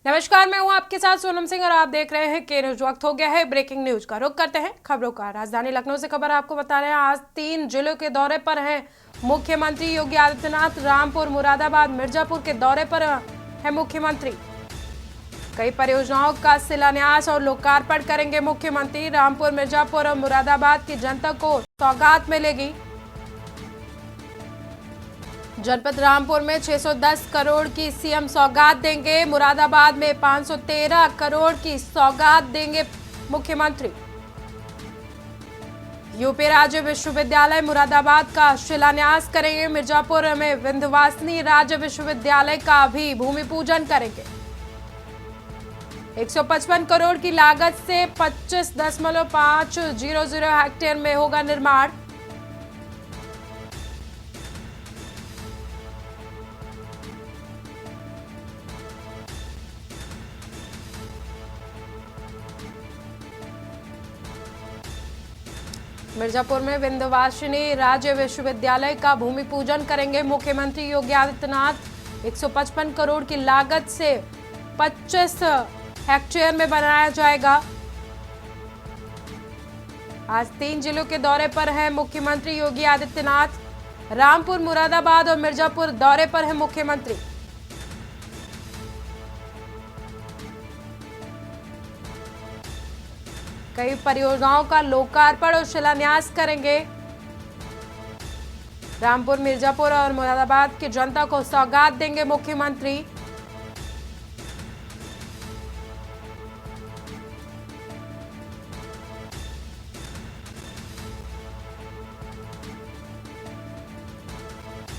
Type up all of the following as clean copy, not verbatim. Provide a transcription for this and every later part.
नमस्कार, मैं हूं आपके साथ सोनम सिंह और आप देख रहे हैं के न्यूज। वक्त हो गया है ब्रेकिंग न्यूज का। रुख करते हैं खबरों का। राजधानी लखनऊ से खबर आपको बता रहे हैं, आज 3 जिलों के दौरे पर हैं मुख्यमंत्री योगी आदित्यनाथ। रामपुर, मुरादाबाद, मिर्जापुर के दौरे पर है मुख्यमंत्री। कई परियोजनाओं का शिलान्यास और लोकार्पण करेंगे मुख्यमंत्री। रामपुर, मिर्जापुर और मुरादाबाद की जनता को सौगात मिलेगी। जनपद रामपुर में 610 करोड़ की सीएम सौगात देंगे। मुरादाबाद में 513 करोड़ की सौगात देंगे मुख्यमंत्री। यूपी राज्य विश्वविद्यालय मुरादाबाद का शिलान्यास करेंगे। मिर्जापुर में विंध्यवासिनी राज्य विश्वविद्यालय का भी भूमि पूजन करेंगे। 155 करोड़ की लागत से 25.500 हेक्टेयर में होगा निर्माण। मिर्जापुर में विंध्यवासिनी राज्य विश्वविद्यालय का भूमि पूजन करेंगे मुख्यमंत्री योगी आदित्यनाथ। 155 करोड़ की लागत से 25 हेक्टेयर में बनाया जाएगा। आज 3 जिलों के दौरे पर है मुख्यमंत्री योगी आदित्यनाथ। रामपुर, मुरादाबाद और मिर्जापुर दौरे पर है मुख्यमंत्री। कई परियोजनाओं का लोकार्पण और शिलान्यास करेंगे। रामपुर, मिर्जापुर और मुरादाबाद की जनता को सौगात देंगे मुख्यमंत्री।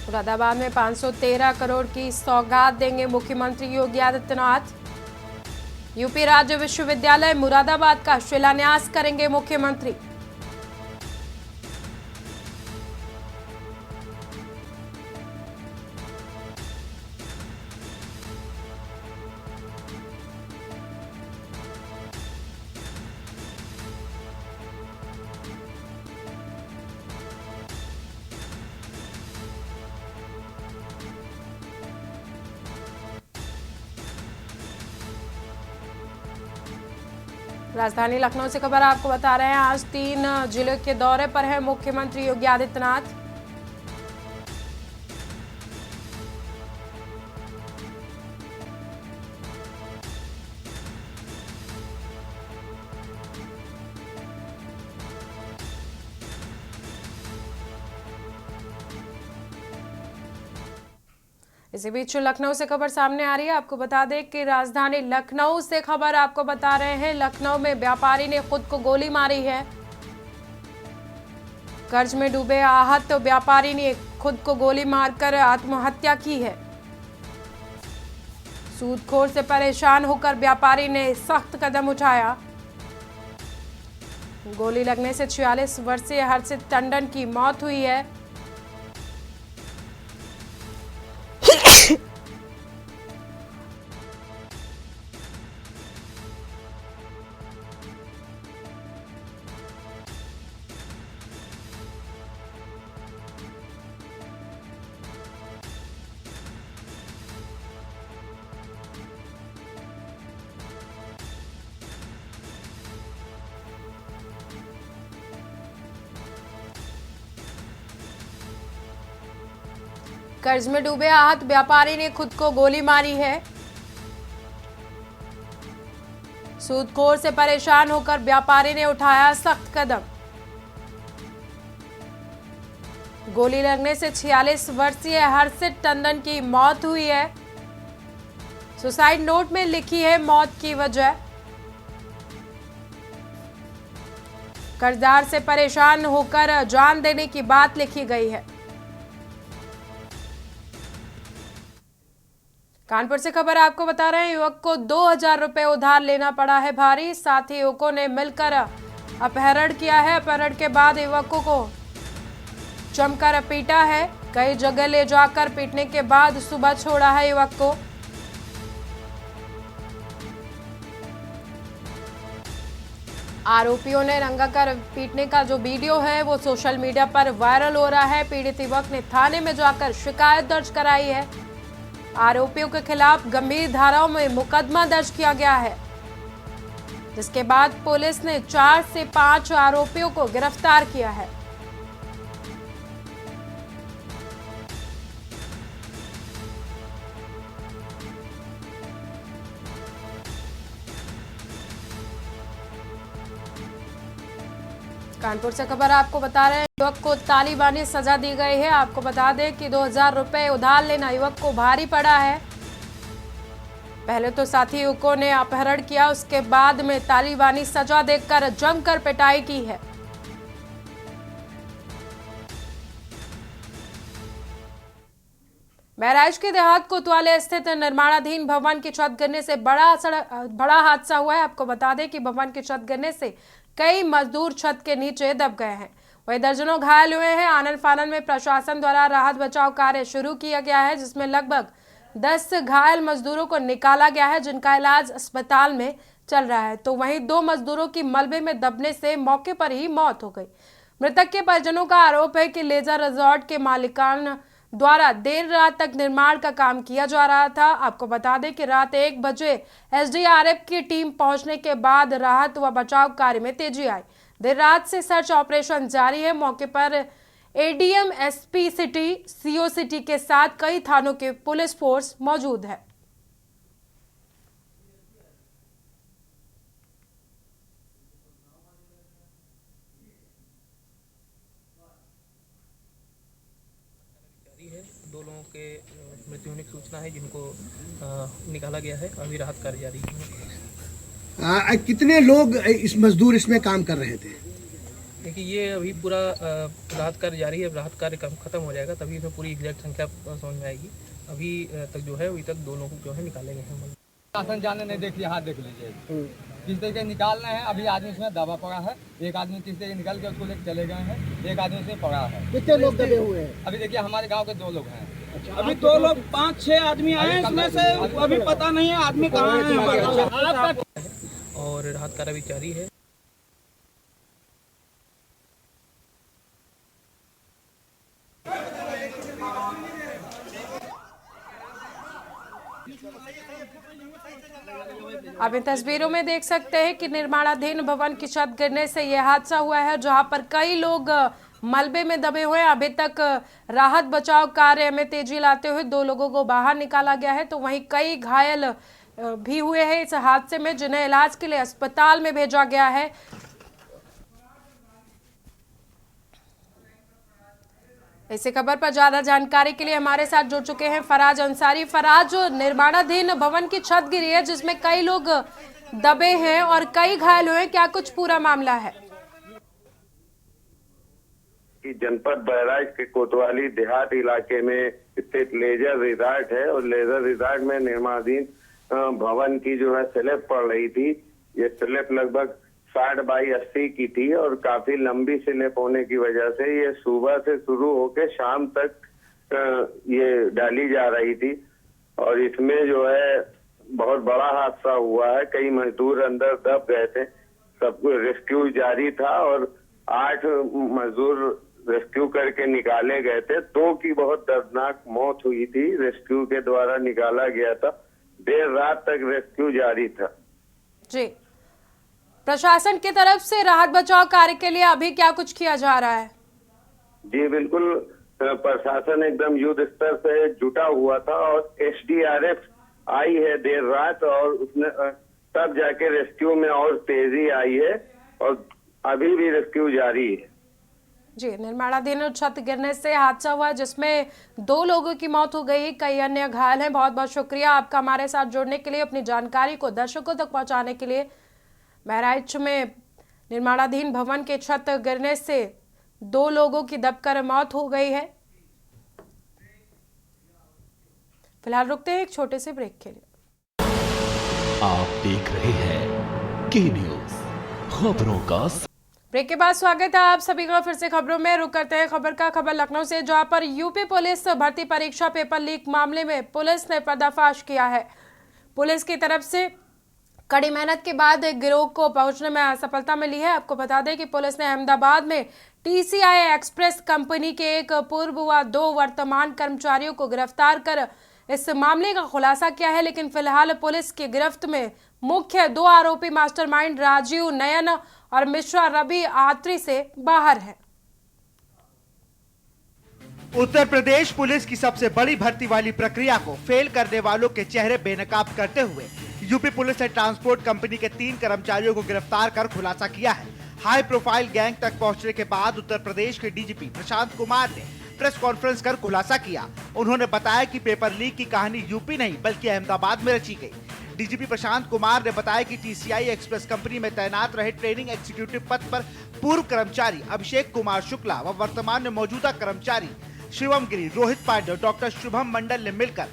मुरादाबाद में 513 करोड़ की सौगात देंगे मुख्यमंत्री योगी आदित्यनाथ। यूपी राज्य विश्वविद्यालय मुरादाबाद का शिलान्यास करेंगे मुख्यमंत्री। राजधानी लखनऊ से खबर आपको बता रहे हैं, आज 3 जिलों के दौरे पर है मुख्यमंत्री योगी आदित्यनाथ। इसी बीच लखनऊ से खबर सामने आ रही है। आपको बता दें कि राजधानी लखनऊ से खबर आपको बता रहे हैं, लखनऊ में व्यापारी ने खुद को गोली मारी है। कर्ज में डूबे आहत तो व्यापारी ने खुद को गोली मारकर आत्महत्या की है। सूदखोर से परेशान होकर व्यापारी ने सख्त कदम उठाया। गोली लगने से 46 वर्षीय हर्षित टंडन की मौत हुई है। कर्ज में डूबे आहत व्यापारी ने खुद को गोली मारी है। सूदखोर से परेशान होकर व्यापारी ने उठाया सख्त कदम। गोली लगने से 46 वर्षीय हर्षित टंडन की मौत हुई है। सुसाइड नोट में लिखी है मौत की वजह। कर्जदार से परेशान होकर जान देने की बात लिखी गई है। कानपुर से खबर आपको बता रहे हैं, युवक को 2000 रुपए उधार लेना पड़ा है भारी। साथ ही युवकों ने मिलकर अपहरण किया है। अपहरण के बाद युवकों को जमकर पीटा है। कई जगह ले जाकर पीटने के बाद सुबह छोड़ा है युवक को। आरोपियों ने रंगाकर पीटने का जो वीडियो है वो सोशल मीडिया पर वायरल हो रहा है। पीड़ित युवक ने थाने में जाकर शिकायत दर्ज कराई है। आरोपियों के खिलाफ गंभीर धाराओं में मुकदमा दर्ज किया गया है, जिसके बाद पुलिस ने 4 से 5 आरोपियों को गिरफ्तार किया है। कानपुर से खबर आपको बता रहे हैं, युवक को तालिबानी सजा दी गई है। आपको बता दें कि 2000 रुपए उधार लेना युवक को भारी पड़ा है। पहले तो साथी युवकों ने अपहरण किया, उसके बाद में तालिबानी सजा देकर जमकर पिटाई की है। महराज के देहात कोतवाली स्थित निर्माणाधीन भवन की छत गिरने से बड़ा हादसा हुआ है। आपको बता दें कि भवन की छत गिरने से कई मजदूर छत के नीचे दब गए हैं, वहीं दर्जनों घायल हुए हैं। आनन फानन में प्रशासन द्वारा राहत बचाव कार्य शुरू किया गया है, जिसमें लगभग 10 घायल मजदूरों को निकाला गया है, जिनका इलाज अस्पताल में चल रहा है। तो वहीं 2 मजदूरों की मलबे में दबने से मौके पर ही मौत हो गई। मृतक के परिजनों का आरोप है कि लेजर रिजॉर्ट के मालिकान द्वारा देर रात तक निर्माण का काम किया जा रहा था। आपको बता दें कि रात 1 बजे एसडीआरएफ की टीम पहुंचने के बाद राहत व बचाव कार्य में तेजी आई। देर रात से सर्च ऑपरेशन जारी है। मौके पर ADM, SP city, CO city के साथ कई थानों के पुलिस फोर्स मौजूद है। दो लोगों के मृत्यु होने की सूचना है, जिनको निकाला गया है। अभी राहत कार्य जारी है। कितने लोग इस मजदूर इसमें काम कर रहे थे? देखिए, ये अभी पूरा राहत कार्य जारी है। राहत कार्य खत्म हो जाएगा तभी इसमें पूरी एग्जैक्ट संख्या समझ में आएगी। अभी तक जो है अभी तक 2 लोग जो है निकाले गए हैं। शासन जाने नहीं, देखिए हाथ देख लीजिए किस तरीके निकालना है। अभी आदमी इसमें दबा पड़ा है, एक आदमी किस तरीके निकल के उसको लेकर चले गए हैं, एक आदमी उसमें पड़ा है। कितने लोग दबे हुए हैं? अभी देखिए हमारे गांव के 2 लोग हैं। अभी 2 लोग 5-6 आदमी आए हैं, इसमें से अभी पता नहीं है आदमी कहाँ है। और राहत कार्य अभी जारी है। आप इन तस्वीरों में देख सकते हैं कि निर्माणाधीन भवन की छत गिरने से यह हादसा हुआ है, जहां पर कई लोग मलबे में दबे हुए हैं। अभी तक राहत बचाव कार्य में तेजी लाते हुए 2 लोगों को बाहर निकाला गया है, तो वहीं कई घायल भी हुए हैं इस हादसे में, जिन्हें इलाज के लिए अस्पताल में भेजा गया है। इसी खबर पर ज्यादा जानकारी के लिए हमारे साथ जुड़ चुके हैं फराज अंसारी। फराज, निर्माणाधीन भवन की छत गिरी है जिसमें कई लोग दबे हैं और कई घायल हुए हैं, क्या कुछ पूरा मामला है? कि जनपद बहराइच के कोतवाली देहात इलाके में स्थित लेजर रिजॉर्ट है, और लेजर रिजॉर्ट में निर्माणाधीन भवन की जो है स्लैब पड़ रही थी। ये स्लैब लगभग 60 बाई 80 की थी, और काफी लंबी स्लैब होने की वजह से ये सुबह से शुरू होकर शाम तक ये डाली जा रही थी, और इसमें जो है बहुत बड़ा हादसा हुआ है। कई मजदूर अंदर दब गए थे, सबको रेस्क्यू जारी था, और 8 मजदूर रेस्क्यू करके निकाले गए थे। 2 की बहुत दर्दनाक मौत हुई थी, रेस्क्यू के द्वारा निकाला गया था। देर रात तक रेस्क्यू जारी था। जी, प्रशासन की तरफ से राहत बचाव कार्य के लिए अभी क्या कुछ किया जा रहा है? जी बिल्कुल, प्रशासन एकदम युद्ध स्तर से जुटा हुआ था, और एसडीआरएफ आई है देर रात, और उसने तब जाके रेस्क्यू में और तेजी आई है, और अभी भी रेस्क्यू जारी है। जी, निर्माणाधीन छत गिरने से हादसा हुआ जिसमें 2 लोगों की मौत हो गई, कई अन्य घायल हैं। बहुत बहुत शुक्रिया आपका हमारे साथ जुड़ने के लिए, अपनी जानकारी को दर्शकों तक पहुंचाने के लिए। महराइच में निर्माणाधीन भवन के छत गिरने से 2 लोगों की दबकर मौत हो गई है। फिलहाल रुकते हैं एक छोटे से ब्रेक के लिए। आप देख रहे हैं के न्यूज, खबरों का। ब्रेक के बाद स्वागत है आप सभी का फिर से खबरों में। रुक करते हैं खबर लखनऊ से, जहां पर यूपी पुलिस भर्ती परीक्षा पेपर लीक मामले में पुलिस ने पर्दाफाश किया है। पुलिस की तरफ से कड़ी मेहनत के बाद एक गिरोह को पहुंचने में सफलता मिली है। आपको बता दें कि पुलिस ने अहमदाबाद में टीसीआई एक्सप्रेस कंपनी के एक पूर्व व 2 वर्तमान कर्मचारियों को गिरफ्तार कर इस मामले का खुलासा किया है, लेकिन फिलहाल पुलिस की गिरफ्त में मुख्य 2 आरोपी मास्टरमाइंड राजीव नयन और मिश्रा रवि आत्री से बाहर है। उत्तर प्रदेश पुलिस की सबसे बड़ी भर्ती वाली प्रक्रिया को फेल करने वालों के चेहरे बेनकाब करते हुए यूपी पुलिस ने ट्रांसपोर्ट कंपनी के 3 कर्मचारियों को गिरफ्तार कर खुलासा किया है। हाई प्रोफाइल गैंग तक पहुंचने के बाद उत्तर प्रदेश के डीजीपी प्रशांत कुमार ने प्रेस कॉन्फ्रेंस कर खुलासा किया। उन्होंने बताया कि पेपर लीक की कहानी यूपी नहीं बल्कि अहमदाबाद में रची गई। डीजीपी प्रशांत कुमार ने बताया कि टीसीआई एक्सप्रेस कंपनी में तैनात रहे ट्रेनिंग एग्जीक्यूटिव पद पर पूर्व कर्मचारी अभिषेक कुमार शुक्ला व वर्तमान में मौजूदा कर्मचारी शिवम गिरी, रोहित पांडे, डॉक्टर शुभम मंडल ने मिलकर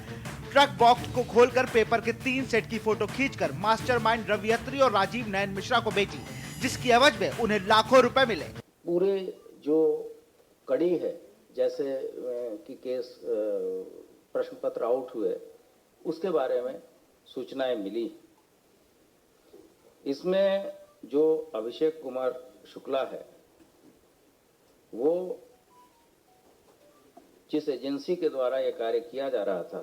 ट्रक बॉक्स को खोलकर पेपर के 3 सेट की फोटो खींचकर मास्टरमाइंड रवि अत्री और राजीव नयन मिश्रा को बेची, जिसकी एवज में उन्हें लाखों रुपए मिले। पूरे जो कड़ी है, जैसे कि केस प्रश्न पत्र आउट हुए, उसके बारे में सूचनाएं मिली। इसमें जो अभिषेक कुमार शुक्ला है, वो जिस एजेंसी के द्वारा यह कार्य किया जा रहा था,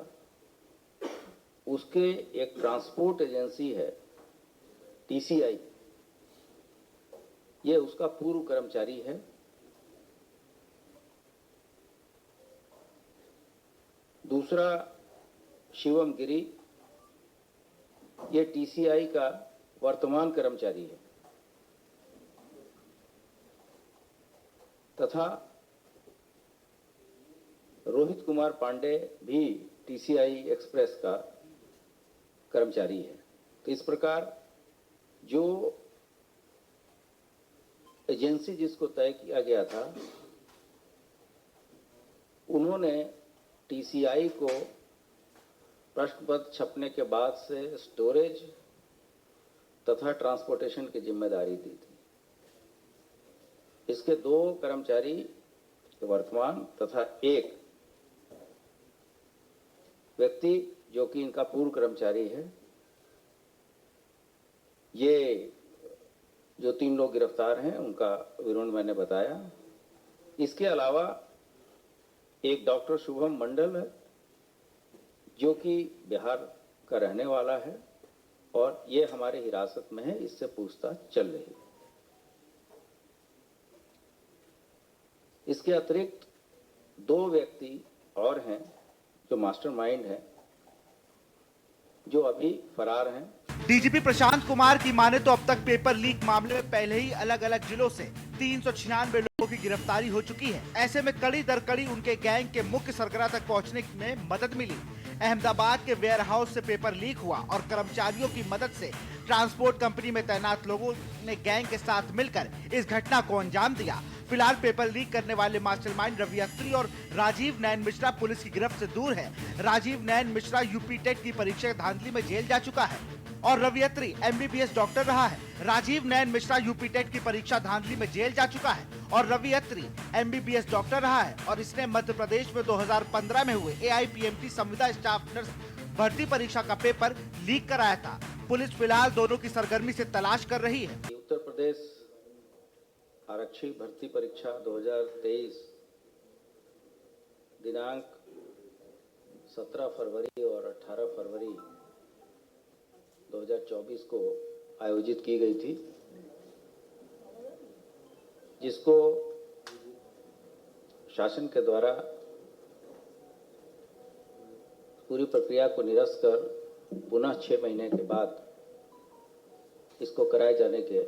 उसके एक ट्रांसपोर्ट एजेंसी है टीसीआई, ये उसका पूर्व कर्मचारी है। दूसरा शिवम गिरी, ये टीसीआई का वर्तमान कर्मचारी है, तथा रोहित कुमार पांडे भी टीसीआई एक्सप्रेस का कर्मचारी है। तो इस प्रकार जो एजेंसी जिसको तय किया गया था, उन्होंने टीसीआई को प्रश्न पत्र छपने के बाद से स्टोरेज तथा ट्रांसपोर्टेशन की जिम्मेदारी दी थी। इसके 2 कर्मचारी वर्तमान तथा एक व्यक्ति जो कि इनका पूर्व कर्मचारी है, ये जो 3 लोग गिरफ्तार हैं उनका विवरण मैंने बताया। इसके अलावा एक डॉक्टर शुभम मंडल है, जो कि बिहार का रहने वाला है और ये हमारे हिरासत में है, इससे पूछताछ चल रही है। इसके अतिरिक्त 2 व्यक्ति और हैं जो मास्टरमाइंड है, जो अभी फरार हैं। डीजीपी प्रशांत कुमार की माने तो अब तक पेपर लीक मामले में पहले ही अलग अलग जिलों से 396 लोगों की गिरफ्तारी हो चुकी है। ऐसे में कड़ी दर कड़ी उनके गैंग के मुख्य सरगना तक पहुंचने में मदद मिली। अहमदाबाद के वेयर हाउस से पेपर लीक हुआ और कर्मचारियों की मदद से ट्रांसपोर्ट कंपनी में तैनात लोगों ने गैंग के साथ मिलकर इस घटना को अंजाम दिया। फिलहाल पेपर लीक करने वाले मास्टरमाइंड रवि अत्री और राजीव नयन मिश्रा पुलिस की गिरफ्त से दूर है। राजीव नयन मिश्रा यूपी टेट की परीक्षा धांधली में जेल जा चुका है और रवि अत्री एमबीबीएस डॉक्टर रहा है। राजीव नयन मिश्रा यूपी टेट की परीक्षा धांधली में जेल जा चुका है और रवि अत्री एमबीबीएस डॉक्टर रहा है और इसने मध्य प्रदेश में 2015 में हुए AIPMT संविदा स्टाफ नर्स भर्ती परीक्षा का पेपर लीक कराया था। पुलिस फिलहाल दोनों की सरगर्मी से तलाश कर रही है। उत्तर प्रदेश आरक्षी भर्ती परीक्षा 2023 दिनांक 17 फरवरी और 18 फरवरी 2024 को आयोजित की गई थी, जिसको शासन के द्वारा पूरी प्रक्रिया को निरस्त कर पुनः 6 महीने के बाद इसको कराए जाने के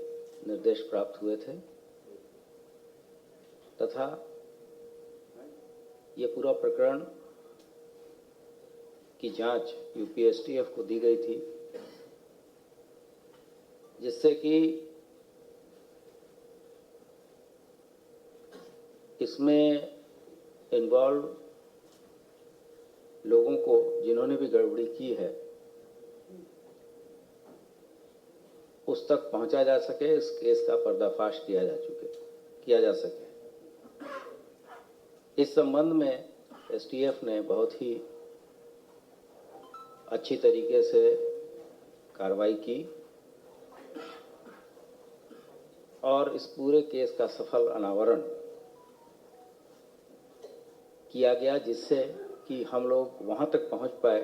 निर्देश प्राप्त हुए थे तथा ये पूरा प्रकरण की जांच यूपीएसटीएफ को दी गई थी, जिससे कि इसमें इन्वॉल्व लोगों को जिन्होंने भी गड़बड़ी की है उस तक पहुंचा जा सके, इस केस का पर्दाफाश किया जा सके। इस संबंध में एसटीएफ ने बहुत ही अच्छी तरीके से कार्रवाई की और इस पूरे केस का सफल अनावरण किया गया, जिससे कि हम लोग वहां तक पहुंच पाए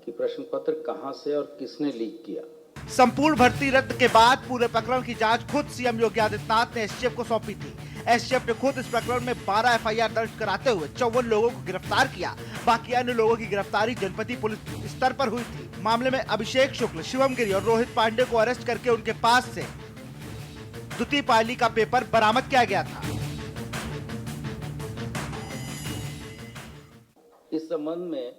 कि प्रश्न पत्र कहां से और किसने लीक किया। संपूर्ण भर्ती रद्द के बाद पूरे प्रकरण की जांच खुद सीएम योगी आदित्यनाथ ने एसटीएफ को सौंपी थी। एसटीएफ ने खुद इस प्रकरण में 12 एफआईआर दर्ज कराते हुए 54 लोगों को गिरफ्तार किया। बाकी अन्य लोगों की गिरफ्तारी जनपद पुलिस स्तर पर हुई थी। मामले में अभिषेक शुक्ल, शिवम गिरी और रोहित पांडे को अरेस्ट करके उनके पास से द्वितीय पायली का पेपर बरामद किया गया था। इस संबंध में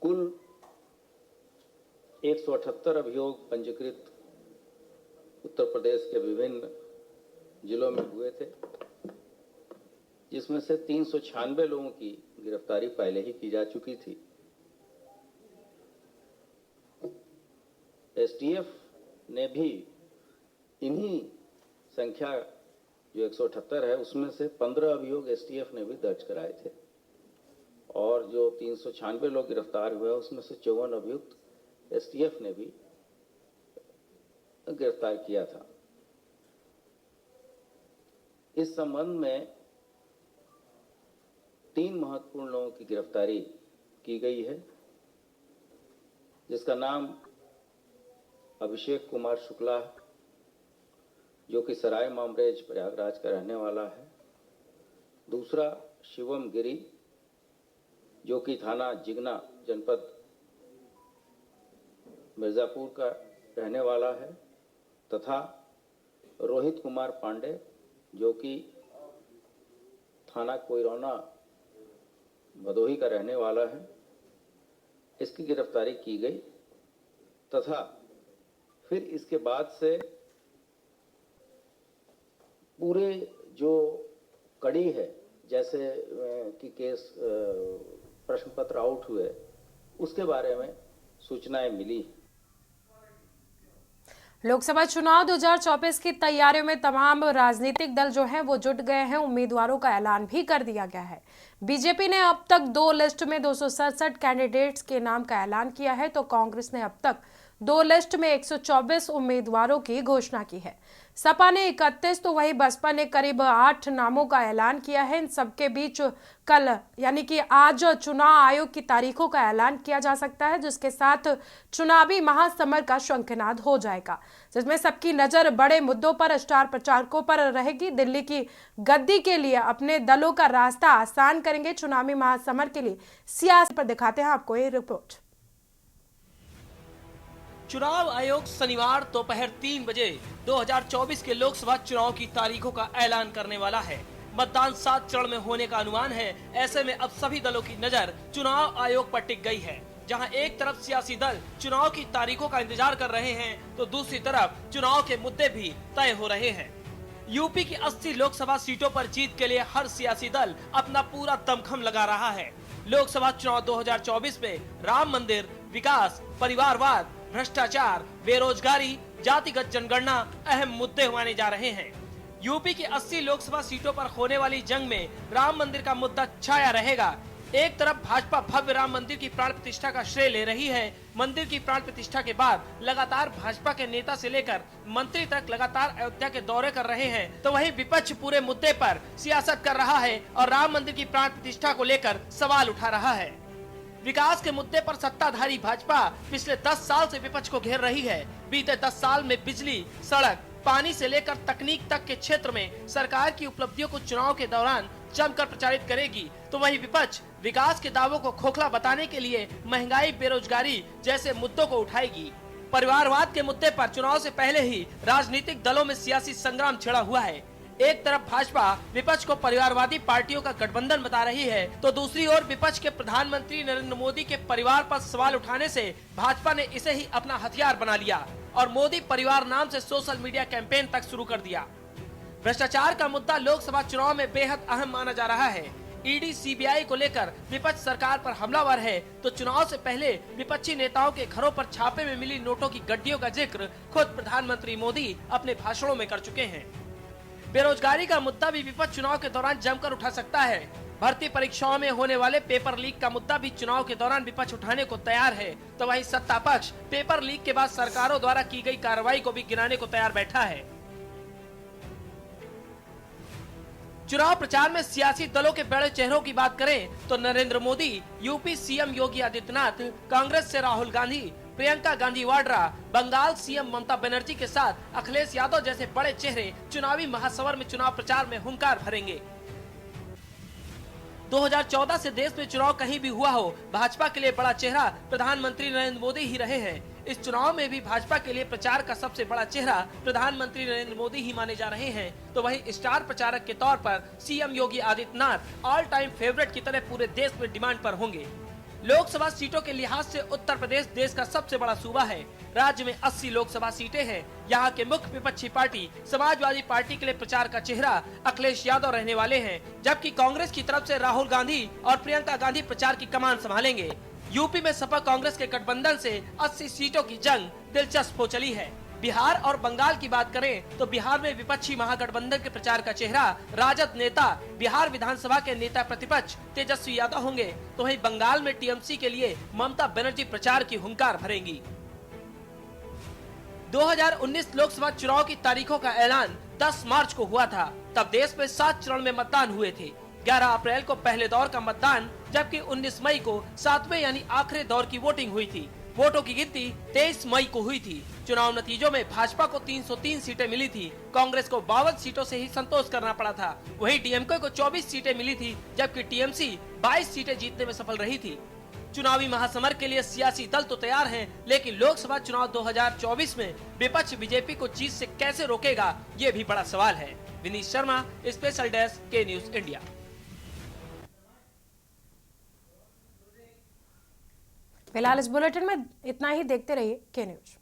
कुल 178 अभियोग पंजीकृत उत्तर प्रदेश के विभिन्न जिलों में हुए थे, जिसमें से 396 लोगों की गिरफ्तारी पहले ही की जा चुकी थी। एसटीएफ ने भी इन्हीं संख्या जो 178 है उसमें से 15 अभियोग एसटीएफ ने भी दर्ज कराए थे और जो 396 लोग गिरफ्तार हुए उसमें से 54 अभियुक्त एसटीएफ ने भी गिरफ्तार किया था। इस संबंध में 3 महत्वपूर्ण लोगों की गिरफ्तारी की गई है, जिसका नाम अभिषेक कुमार शुक्ला जो कि सराय मामरेज प्रयागराज का रहने वाला है। दूसरा शिवम गिरी जो कि थाना जिगना जनपद मिर्जापुर का रहने वाला है, तथा रोहित कुमार पांडे जो कि थाना कोइरौना भदोही का रहने वाला है। इसकी गिरफ्तारी की गई तथा फिर इसके बाद से पूरे जो कड़ी है, जैसे कि केस प्रश्न पत्र आउट हुए, उसके बारे में सूचनाएं मिली। लोकसभा चुनाव 2024 की तैयारियों में तमाम राजनीतिक दल जो हैं वो जुट गए हैं। उम्मीदवारों का ऐलान भी कर दिया गया है। बीजेपी ने अब तक 2 लिस्ट में 267 कैंडिडेट्स के नाम का ऐलान किया है, तो कांग्रेस ने अब तक 2 लिस्ट में 124 उम्मीदवारों की घोषणा की है। सपा ने 31 तो वही बसपा ने करीब 8 नामों का ऐलान किया है। इन सबके बीच कल यानी कि आज चुनाव आयोग की तारीखों का ऐलान किया जा सकता है, जिसके साथ चुनावी महासमर का शंखनाद हो जाएगा, जिसमें सबकी नजर बड़े मुद्दों पर, स्टार प्रचारकों पर रहेगी। दिल्ली की गद्दी के लिए अपने दलों का रास्ता आसान करेंगे चुनावी महासमर के लिए सियासत पर। दिखाते हैं आपको ये रिपोर्ट। चुनाव आयोग शनिवार दोपहर 3 बजे 2024 के लोकसभा चुनाव की तारीखों का ऐलान करने वाला है। मतदान 7 चरण में होने का अनुमान है। ऐसे में अब सभी दलों की नजर चुनाव आयोग पर टिक गई है। जहां एक तरफ सियासी दल चुनाव की तारीखों का इंतजार कर रहे हैं, तो दूसरी तरफ चुनाव के मुद्दे भी तय हो रहे हैं। यूपी की 80 लोकसभा सीटों पर जीत के लिए हर सियासी दल अपना पूरा दमखम लगा रहा है। लोकसभा चुनाव 2024 में राम मंदिर, विकास, परिवारवाद, भ्रष्टाचार, बेरोजगारी, जातिगत जनगणना अहम मुद्दे माने जा रहे हैं। यूपी की 80 लोकसभा सीटों पर होने वाली जंग में राम मंदिर का मुद्दा छाया रहेगा। एक तरफ भाजपा भव्य राम मंदिर की प्राण प्रतिष्ठा का श्रेय ले रही है। मंदिर की प्राण प्रतिष्ठा के बाद लगातार भाजपा के नेता से लेकर मंत्री तक लगातार अयोध्या के दौरे कर रहे हैं, तो वहीं विपक्ष पूरे मुद्दे पर सियासत कर रहा है और राम मंदिर की प्राण प्रतिष्ठा को लेकर सवाल उठा रहा है। विकास के मुद्दे पर सत्ताधारी भाजपा पिछले 10 साल से विपक्ष को घेर रही है। बीते 10 साल में बिजली, सड़क, पानी से लेकर तकनीक तक के क्षेत्र में सरकार की उपलब्धियों को चुनाव के दौरान जमकर प्रचारित करेगी, तो वहीं विपक्ष विकास के दावों को खोखला बताने के लिए महंगाई, बेरोजगारी जैसे मुद्दों को उठाएगी। परिवारवाद के मुद्दे पर चुनाव से पहले ही राजनीतिक दलों में सियासी संग्राम छिड़ा हुआ है। एक तरफ भाजपा विपक्ष को परिवारवादी पार्टियों का गठबंधन बता रही है, तो दूसरी ओर विपक्ष के प्रधानमंत्री नरेंद्र मोदी के परिवार पर सवाल उठाने से भाजपा ने इसे ही अपना हथियार बना लिया और मोदी परिवार नाम से सोशल मीडिया कैंपेन तक शुरू कर दिया। भ्रष्टाचार का मुद्दा लोकसभा चुनाव में बेहद अहम माना जा रहा है। ईडी, सीबीआई को लेकर विपक्ष सरकार पर हमलावर है, तो चुनाव से पहले विपक्षी नेताओं के घरों पर छापे में मिली नोटों की गड्डियों का जिक्र खुद प्रधानमंत्री मोदी अपने भाषणों में कर चुके हैं। बेरोजगारी का मुद्दा भी विपक्ष चुनाव के दौरान जमकर उठा सकता है। भर्ती परीक्षाओं में होने वाले पेपर लीक का मुद्दा भी चुनाव के दौरान विपक्ष उठाने को तैयार है, तो वहीं सत्ता पक्ष पेपर लीक के बाद सरकारों द्वारा की गई कार्रवाई को भी गिनाने को तैयार बैठा है। चुनाव प्रचार में सियासी दलों के बड़े चेहरों की बात करें तो नरेंद्र मोदी, यूपी सीएम योगी आदित्यनाथ, कांग्रेस से राहुल गांधी, प्रियंका गांधी वाड्रा, बंगाल सीएम ममता बनर्जी के साथ अखिलेश यादव जैसे बड़े चेहरे चुनावी महासमर में चुनाव प्रचार में हुंकार भरेंगे। 2014 से देश में चुनाव कहीं भी हुआ हो, भाजपा के लिए बड़ा चेहरा प्रधानमंत्री नरेंद्र मोदी ही रहे हैं। इस चुनाव में भी भाजपा के लिए प्रचार का सबसे बड़ा चेहरा प्रधानमंत्री नरेंद्र मोदी ही माने जा रहे हैं। तो वहीं स्टार प्रचारक के तौर पर CM Yogi Adityanath all time favourite की तरह पूरे देश में डिमांड पर होंगे। लोकसभा सीटों के लिहाज से उत्तर प्रदेश देश का सबसे बड़ा सूबा है। राज्य में 80 लोकसभा सीटें हैं। यहाँ के मुख्य विपक्षी पार्टी समाजवादी पार्टी के लिए प्रचार का चेहरा अखिलेश यादव रहने वाले हैं, जबकि कांग्रेस की तरफ से राहुल गांधी और प्रियंका गांधी प्रचार की कमान संभालेंगे। यूपी में सपा कांग्रेस के गठबंधन से 80 सीटों की जंग दिलचस्प हो चली है। बिहार और बंगाल की बात करें तो बिहार में विपक्षी महागठबंधन के प्रचार का चेहरा राजद नेता बिहार विधानसभा के नेता प्रतिपक्ष तेजस्वी यादव होंगे। तो वहीं बंगाल में टीएमसी के लिए ममता बनर्जी प्रचार की हुंकार भरेंगी। 2019 लोकसभा चुनाव की तारीखों का ऐलान 10 मार्च को हुआ था। तब देश में 7 चरण में मतदान हुए थे। 11 अप्रैल को पहले दौर का मतदान, जबकि 19 मई को 7वें यानी आखिरी दौर की वोटिंग हुई थी। वोटों की गिनती 23 मई को हुई थी। चुनाव नतीजों में भाजपा को 303 सीटें मिली थी। कांग्रेस को 52 सीटों से ही संतोष करना पड़ा था। वहीं डीएमके को 24 सीटें मिली थी, जबकि टीएमसी 22 सीटें जीतने में सफल रही थी। चुनावी महासमर के लिए सियासी दल तो तैयार हैं, लेकिन लोकसभा चुनाव 2024 में विपक्ष बीजेपी को जीत से कैसे रोकेगा, ये भी बड़ा सवाल है। विनीत शर्मा, स्पेशल डेस्क, के न्यूज इंडिया। फिलहाल इस बुलेटिन में इतना ही। देखते रहिए के न्यूज।